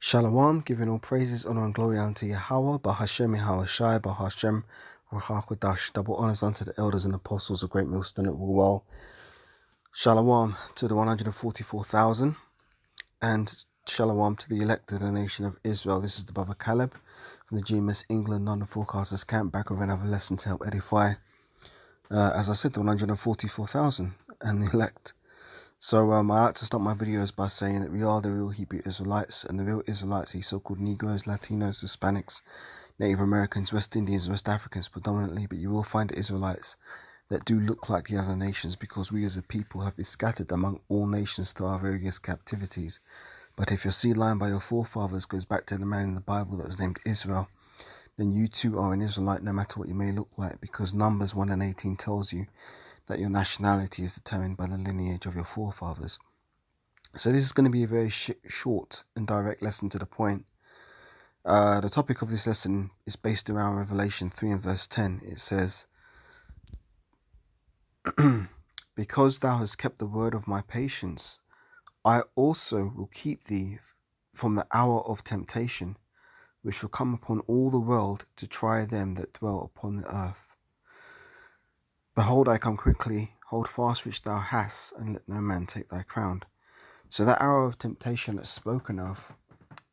Shalom, giving all praises, honor, and glory unto Yahweh, Bahashem Yahawashi, Bahashem Rahakodash. Double honors unto the elders and apostles of Great Millstone at Woolwell. Shalom to the 144,000, and shalom to the elected of the nation of Israel. This is the brother Caleb from the GMS England London Forecasters Camp, back with another lesson to help edify, as I said, the 144,000 and the elect. So I like to start my videos by saying that we are the real Hebrew Israelites, and the real Israelites are so-called Negroes, Latinos, Hispanics, Native Americans, West Indians, West Africans predominantly, but you will find Israelites that do look like the other nations, because we as a people have been scattered among all nations through our various captivities. But if your seed line by your forefathers goes back to the man in the Bible that was named Israel, then you too are an Israelite, no matter what you may look like, because Numbers 1:18 tells you that your nationality is determined by the lineage of your forefathers. So this is going to be a very short and direct lesson to the point. The topic of this lesson is based around Revelation 3 and verse 10. It says, because thou hast kept the word of my patience, I also will keep thee from the hour of temptation, which shall come upon all the world to try them that dwell upon the earth. Behold, I come quickly. Hold fast which thou hast, and let no man take thy crown. So that hour of temptation that's spoken of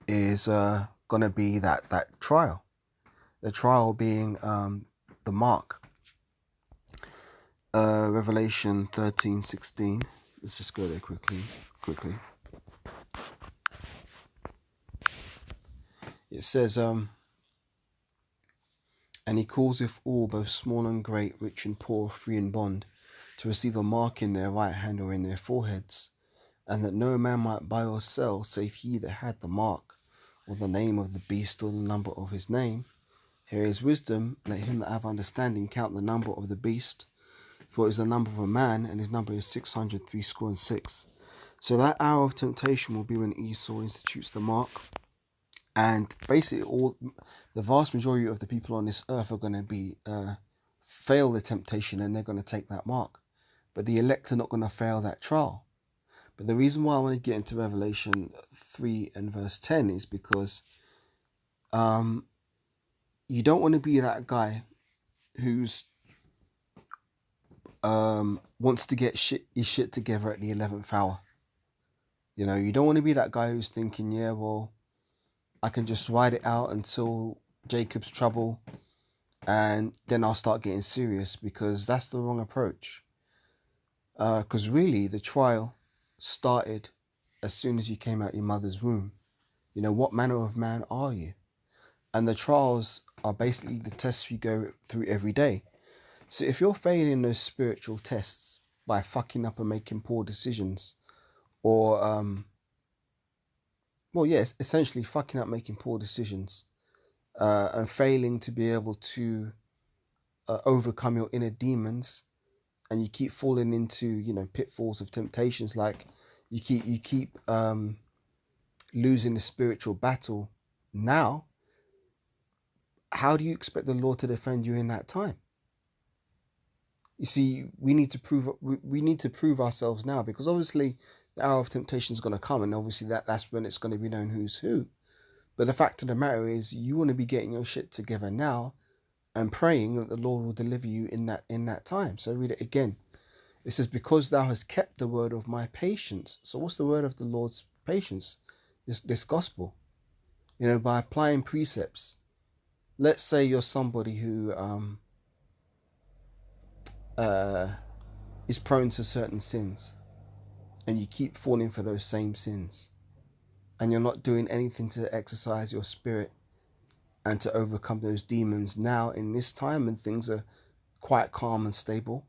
is going to be that trial. The trial being the mark. Revelation 13:16. Let's just go there quickly. It says, and he causeth all, both small and great, rich and poor, free and bond, to receive a mark in their right hand or in their foreheads, and that no man might buy or sell, save he that had the mark, or the name of the beast, or the number of his name. Here is wisdom. Let him that have understanding count the number of the beast, for it is the number of a man, and his number is 666. So that hour of temptation will be when Esau institutes the mark, and basically the vast majority of the people on this earth are going to be fail the temptation, and they're going to take that mark. But the elect are not going to fail that trial. But the reason why I want to get into Revelation 3 and verse 10 is because you don't want to be that guy who's wants to get his shit together at the 11th hour. You know, you don't want to be that guy who's thinking, yeah, well, I can just ride it out until Jacob's trouble, and then I'll start getting serious, because that's the wrong approach. Because really, the trial started as soon as you came out your mother's womb. You know, what manner of man are you? And the trials are basically the tests we go through every day. So if you're failing those spiritual tests by fucking up and making poor decisions, or essentially fucking up, making poor decisions, and failing to be able to overcome your inner demons, and you keep falling into, you know, pitfalls of temptations, like you keep losing the spiritual battle now, how do you expect the Lord to defend you in that time? You see, we need to prove ourselves now, because obviously the hour of temptation is going to come, and obviously that's when it's going to be known who's who. But the fact of the matter is, you want to be getting your shit together now and praying that the Lord will deliver you in that time. So read it again. It says, because thou hast kept the word of my patience. So what's the word of the Lord's patience? This gospel. You know, by applying precepts. Let's say you're somebody who is prone to certain sins, and you keep falling for those same sins, and you're not doing anything to exercise your spirit and to overcome those demons now in this time, and things are quite calm and stable.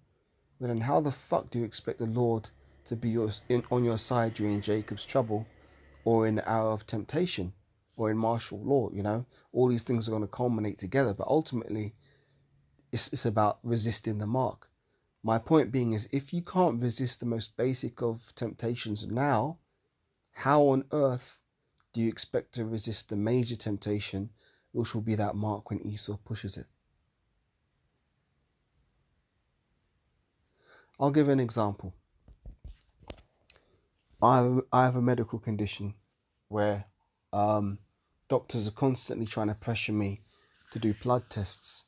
But then how the fuck do you expect the Lord to be on your side during Jacob's trouble, or in the hour of temptation, or in martial law? You know, all these things are going to culminate together, but ultimately it's about resisting the mark. My point being is, if you can't resist the most basic of temptations now, how on earth do you expect to resist the major temptation, which will be that mark when Esau pushes it? I'll give an example. I have a medical condition where Doctors are constantly trying to pressure me to do blood tests.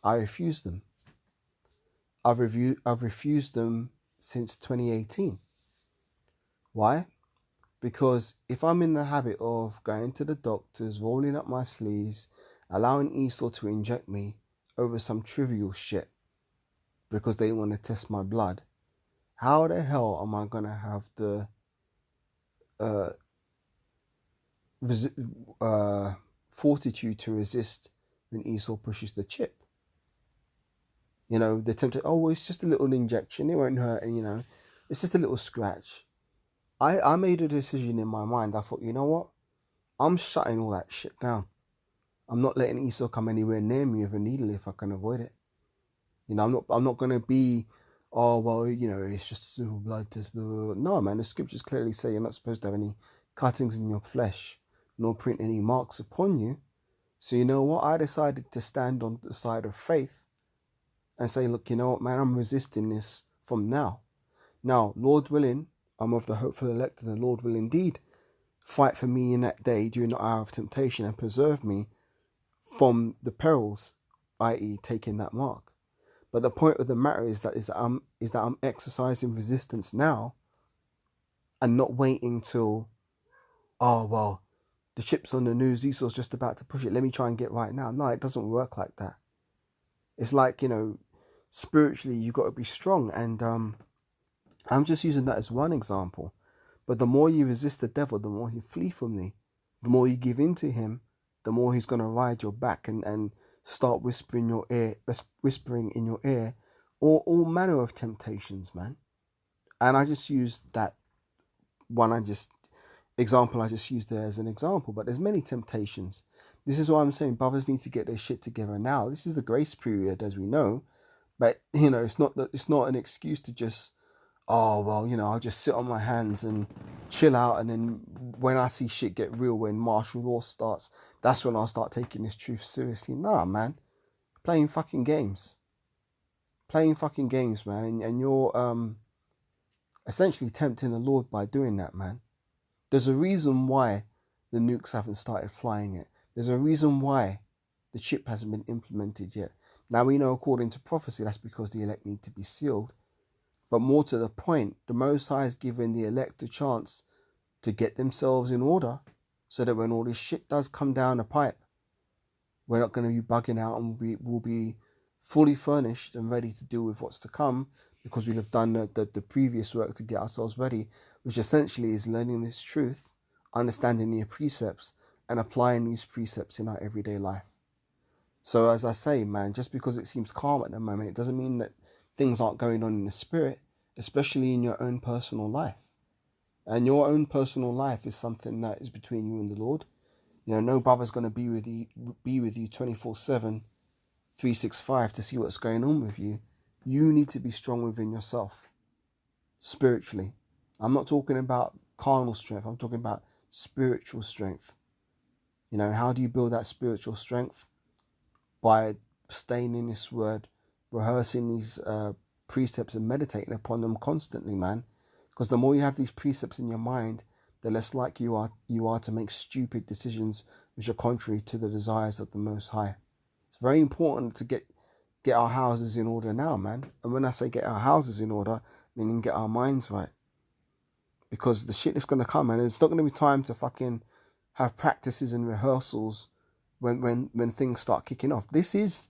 I refuse them. I've refused them since 2018. Why? Because if I'm in the habit of going to the doctors, rolling up my sleeves, allowing Esau to inject me over some trivial shit because they want to test my blood, how the hell am I going to have the fortitude to resist when Esau pushes the chip? You know, they're tempted, oh, well, it's just a little injection, it won't hurt, and, you know, it's just a little scratch. I made a decision in my mind. I thought, you know what? I'm shutting all that shit down. I'm not letting Esau come anywhere near me with a needle if I can avoid it. You know, I'm not going to be, oh, well, you know, it's just a simple blood test. Blah, blah, blah. No, man, the scriptures clearly say you're not supposed to have any cuttings in your flesh, nor print any marks upon you. So you know what? I decided to stand on the side of faith and say, look, you know what, man, I'm resisting this from now. Now, Lord willing, I'm of the hopeful elect, and the Lord will indeed fight for me in that day during the hour of temptation and preserve me from the perils, i.e. taking that mark. But the point of the matter is that I'm exercising resistance now and not waiting till, oh, well, the chip's on the news, Esau's just about to push it, let me try and get right now. No, it doesn't work like that. It's like, you know, spiritually you've got to be strong, and I'm just using that as one example. But the more you resist the devil, the more he flee from thee. The more you give in to him, the more he's going to ride your back and start whispering in your ear, all manner of temptations, man. And I just used that example I just used there as an example. But there's many temptations. This is why I'm saying brothers need to get their shit together now. This is the grace period, as we know. But, you know, it's not an excuse to just, oh, well, you know, I'll just sit on my hands and chill out, and then when I see shit get real, when martial law starts, that's when I'll start taking this truth seriously. Nah, man. Playing fucking games, man. And you're essentially tempting the Lord by doing that, man. There's a reason why the nukes haven't started flying yet. There's a reason why the chip hasn't been implemented yet. Now we know, according to prophecy, that's because the elect need to be sealed. But more to the point, the Most High is giving the elect a chance to get themselves in order so that when all this shit does come down the pipe, we're not going to be bugging out, and we'll be fully furnished and ready to deal with what's to come, because we'll have done the previous work to get ourselves ready, which essentially is learning this truth, understanding the precepts, and applying these precepts in our everyday life. So as I say, man, just because it seems calm at the moment, it doesn't mean that things aren't going on in the spirit, especially in your own personal life. And your own personal life is something that is between you and the Lord. You know, no brother's going to be with you 24/7, 365 to see what's going on with you. You need to be strong within yourself, spiritually. I'm not talking about carnal strength. I'm talking about spiritual strength. You know, how do you build that spiritual strength? By staying in this word, rehearsing these precepts and meditating upon them constantly, man. Because the more you have these precepts in your mind, the less likely you are to make stupid decisions which are contrary to the desires of the Most High. It's very important to get our houses in order now, man. And when I say get our houses in order, meaning get our minds right. Because the shit is going to come, and it's not going to be time to fucking have practices and rehearsals when things start kicking off. This is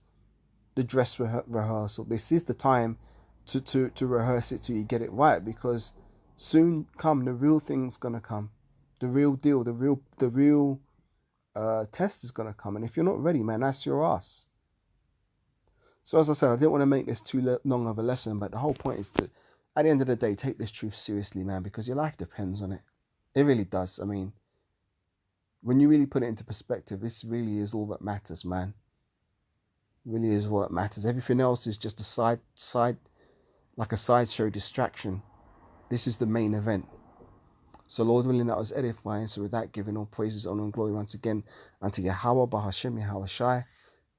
the dress rehearsal. This is the time to rehearse it till you get it right, because soon come the real thing's gonna come, the real deal, the real test is gonna come. And if you're not ready, man, that's your ass. So as I said, I didn't want to make this too long of a lesson, but the whole point is to, at the end of the day, take this truth seriously, man, because your life depends on it. It really does. I mean, when you really put it into perspective, this really is all that matters, man. It really is what matters. Everything else is just a side, like a sideshow distraction. This is the main event. So Lord willing, that was edifying. So with that, giving all praises, honor, and glory once again unto Yahweh, Bahashem, Yahweh Shai,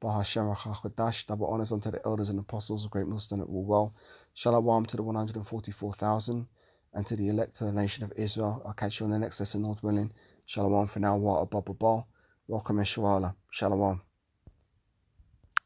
Bahashem, Rachakodash, double honors unto the elders and apostles of great millstone at well. Shalom to the 144,000 and to the elect of the nation of Israel. I'll catch you on the next lesson, Lord willing. Shalom for now, water bubble ball. Welcome, Inshallah. Shalom.